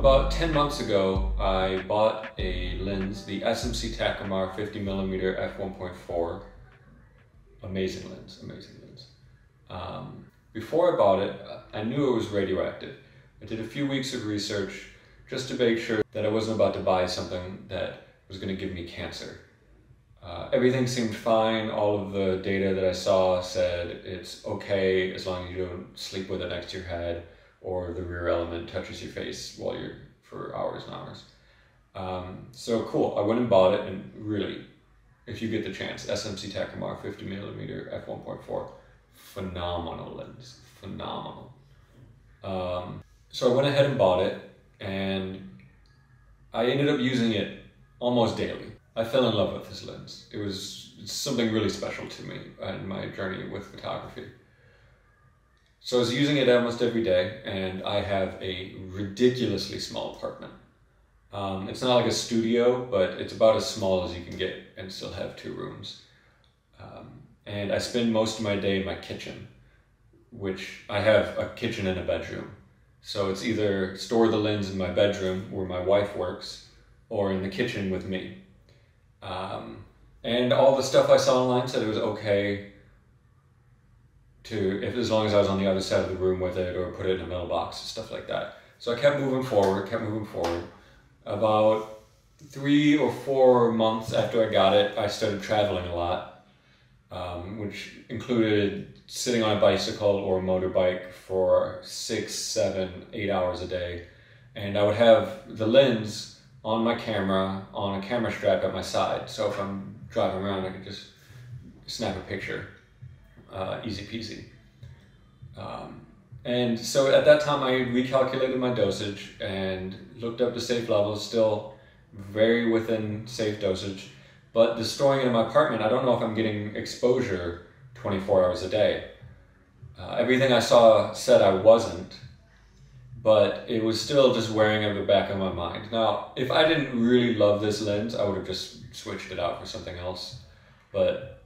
About 10 months ago, I bought a lens, the SMC Takumar 50mm f1.4. Amazing lens, amazing lens. Before I bought it, I knew it was radioactive. I did a few weeks of research just to make sure that I wasn't about to buy something that was going to give me cancer. Everything seemed fine. All of the data that I saw said it's okay as long as you don't sleep with it next to your head or the rear element touches your face while you're for hours and hours. So cool, I went and bought it, and really, if you get the chance, SMC Takumar 50mm f1.4, phenomenal lens, phenomenal. So I went ahead and bought it, and I ended up using it almost daily. I fell in love with this lens. It's something really special to me in my journey with photography. So I was using it almost every day, and I have a ridiculously small apartment. It's not like a studio, but it's about as small as you can get and still have 2 rooms. And I spend most of my day in my kitchen, which I have a kitchen and a bedroom. So it's either store the lens in my bedroom where my wife works, or in the kitchen with me. And all the stuff I saw online said it was okay as long as I was on the other side of the room with it, or put it in a metal box, stuff like that. So I kept moving forward. About 3 or 4 months after I got it, I started traveling a lot, which included sitting on a bicycle or a motorbike for 6, 7, 8 hours a day. And I would have the lens on my camera, on a camera strap at my side. So if I'm driving around, I could just snap a picture. Easy peasy. And so at that time I recalculated my dosage and looked up the safe levels, still very within safe dosage. But the storing it in my apartment, I don't know if I'm getting exposure 24 hours a day. Everything I saw said I wasn't, but it was still just wearing at the back of my mind. Now, if I didn't really love this lens, I would have just switched it out for something else. But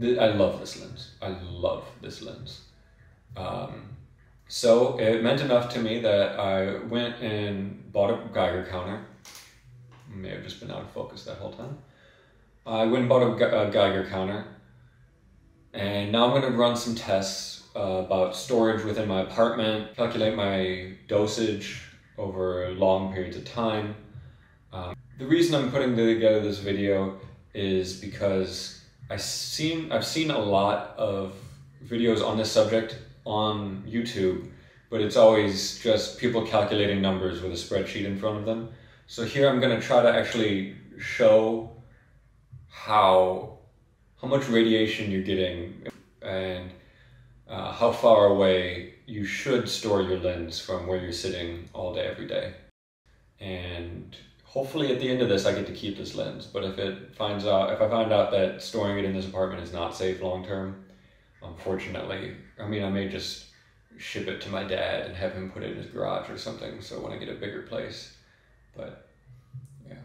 I love this lens. I love this lens. So it meant enough to me that I went and bought a Geiger counter. May have just been out of focus that whole time. I went and bought a Geiger counter, and now I'm going to run some tests about storage within my apartment, calculate my dosage over long periods of time. The reason I'm putting together this video is because I've seen a lot of videos on this subject on YouTube, but it's always just people calculating numbers with a spreadsheet in front of them. So here I'm going to try to actually show how much radiation you're getting and how far away you should store your lens from where you're sitting all day, every day. And hopefully at the end of this I get to keep this lens, but if I find out that storing it in this apartment is not safe long term, unfortunately, I may just ship it to my dad and have him put it in his garage or something, so when I get a bigger place. But yeah,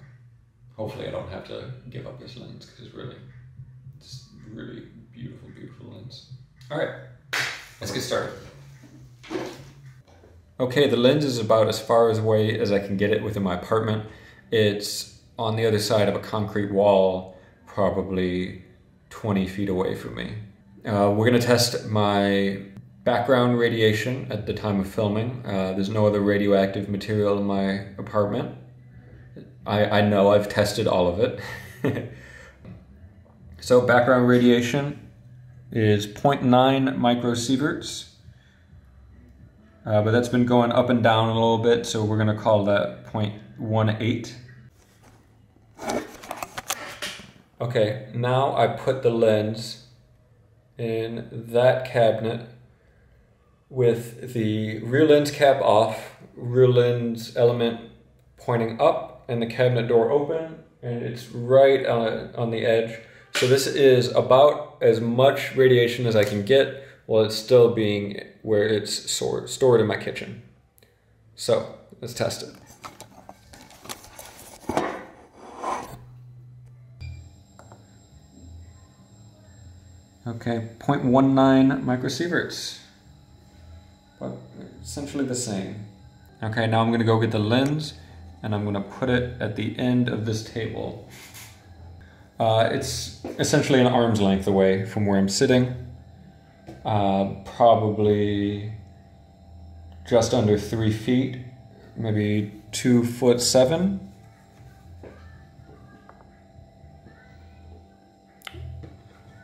hopefully I don't have to give up this lens, because it's really beautiful, beautiful lens. All right, let's get started. Okay, the lens is about as far away as I can get it within my apartment. It's on the other side of a concrete wall, probably 20 feet away from me. We're going to test my background radiation at the time of filming. There's no other radioactive material in my apartment. I know I've tested all of it. So background radiation is 0.9 microsieverts. But that's been going up and down a little bit, so we're going to call that 0.18. Okay, now I put the lens in that cabinet with the rear lens cap off, rear lens element pointing up, and the cabinet door open, and it's right on the edge. So this is about as much radiation as I can get while it's still being where it's stored in my kitchen. So let's test it. Okay, 0.19 microsieverts, but essentially the same. Okay, now I'm gonna go get the lens and I'm gonna put it at the end of this table. It's essentially an arm's length away from where I'm sitting. Probably just under 3 feet, maybe 2'7".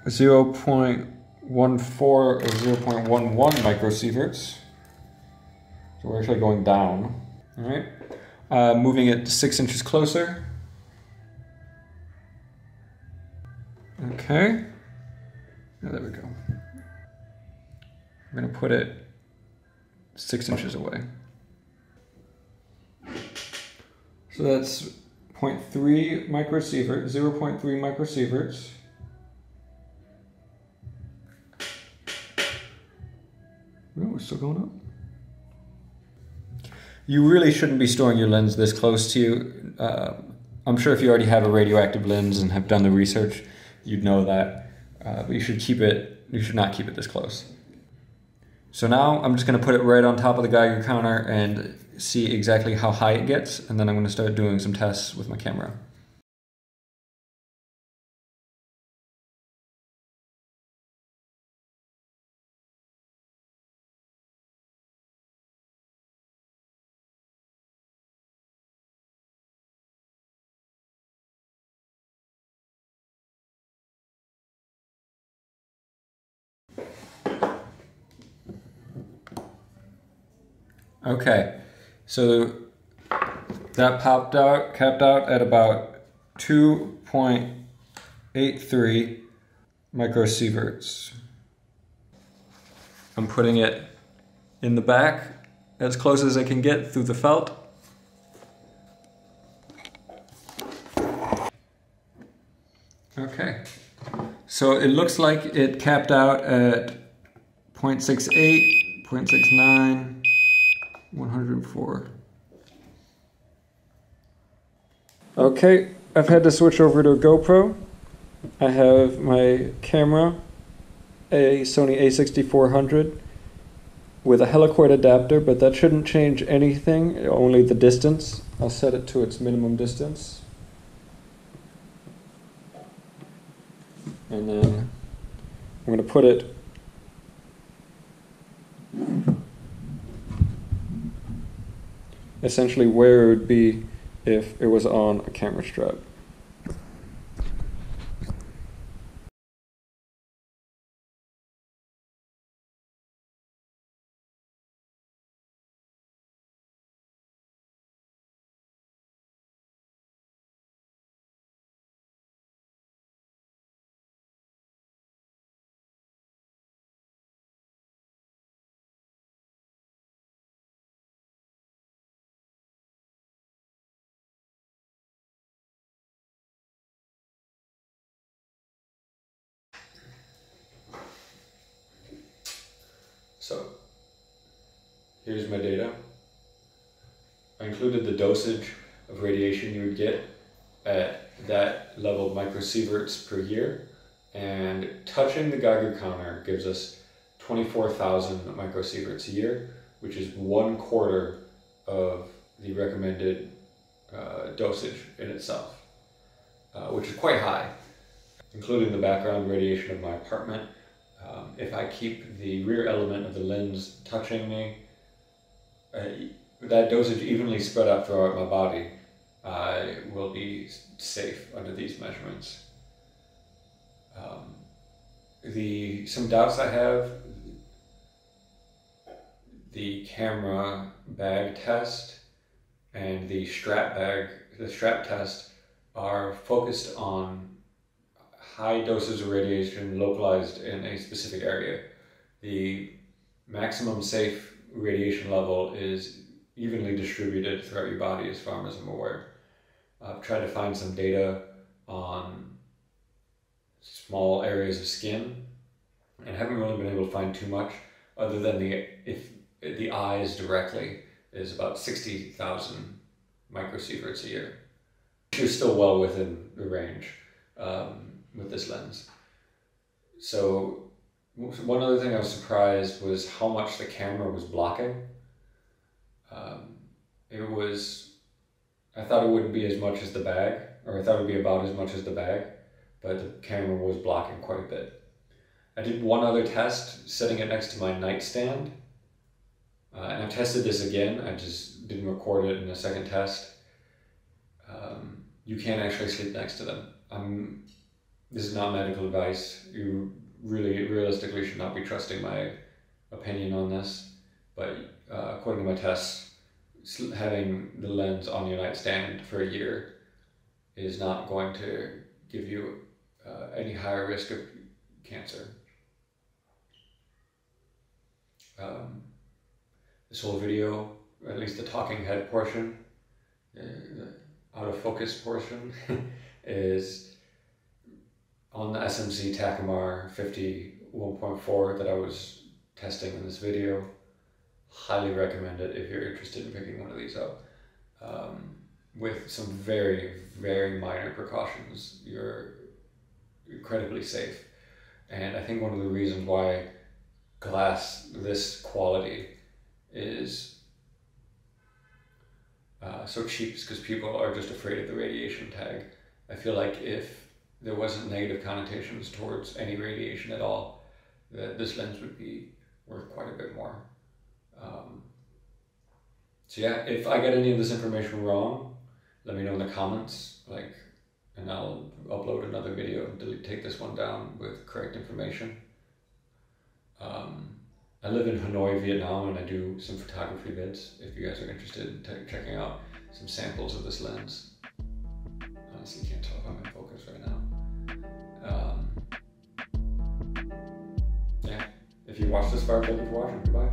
0.14 or 0.11 microsieverts. So we're actually going down. All right, moving it 6 inches closer. Okay, there we go. I'm gonna put it 6 inches away. So that's 0.3 microsievert, 0.3 microsieverts. Oh, we're still going up. You really shouldn't be storing your lens this close to you. I'm sure if you already have a radioactive lens and have done the research, you'd know that. But you should not keep it this close. So now I'm just going to put it right on top of the Geiger counter and see exactly how high it gets, and then I'm going to start doing some tests with my camera. Okay, so that capped out at about 2.83 microsieverts. I'm putting it in the back as close as I can get through the felt. Okay, so it looks like it capped out at 0.68, 0.69, 104. Okay, I've had to switch over to a GoPro. I have my camera, a Sony a6400 with a helicoid adapter, but that shouldn't change anything, only the distance. I'll set it to its minimum distance. And then I'm going to put it essentially where it would be if it was on a camera strap. So, here's my data. I included the dosage of radiation you would get at that level of microsieverts per year, and touching the Geiger counter gives us 24,000 microsieverts a year, which is 1/4 of the recommended dosage in itself, which is quite high, including the background radiation of my apartment. If I keep the rear element of the lens touching me, that dosage evenly spread out throughout my body, I will be safe under these measurements. Some doubts I have: the camera bag test and the strap test are focused on high doses of radiation localized in a specific area. The maximum safe radiation level is evenly distributed throughout your body as far as I'm aware. I've tried to find some data on small areas of skin and haven't really been able to find too much, other than the eyes directly is about 60,000 microsieverts a year. You're still well within the range with this lens. So one other thing I was surprised was how much the camera was blocking. I thought it wouldn't be as much as the bag, or I thought it would be about as much as the bag, but the camera was blocking quite a bit. I did one other test, setting it next to my nightstand, and I've tested this again. I just didn't record it in a second test. You can't actually sleep next to them. This is not medical advice. You really, realistically should not be trusting my opinion on this, but according to my tests, having the lens on your nightstand for a year is not going to give you any higher risk of cancer. This whole video, or at least the talking head portion, the out of focus portion, is on the SMC Takumar 51.4 that I was testing in this video. Highly recommend it if you're interested in picking one of these up. With some very, very minor precautions, you're incredibly safe. And I think one of the reasons why glass this quality is so cheap is because people are just afraid of the radiation tag. I feel like if there wasn't negative connotations towards any radiation at all, that this lens would be worth quite a bit more. So yeah, if I get any of this information wrong, let me know in the comments, and I'll upload another video and take this one down with correct information. I live in Hanoi, Vietnam, and I do some photography vids if you guys are interested in checking out some samples of this lens. Honestly, can't tell if I'm in focus right now. Yeah, if you watched this far, thank you for watching. Goodbye.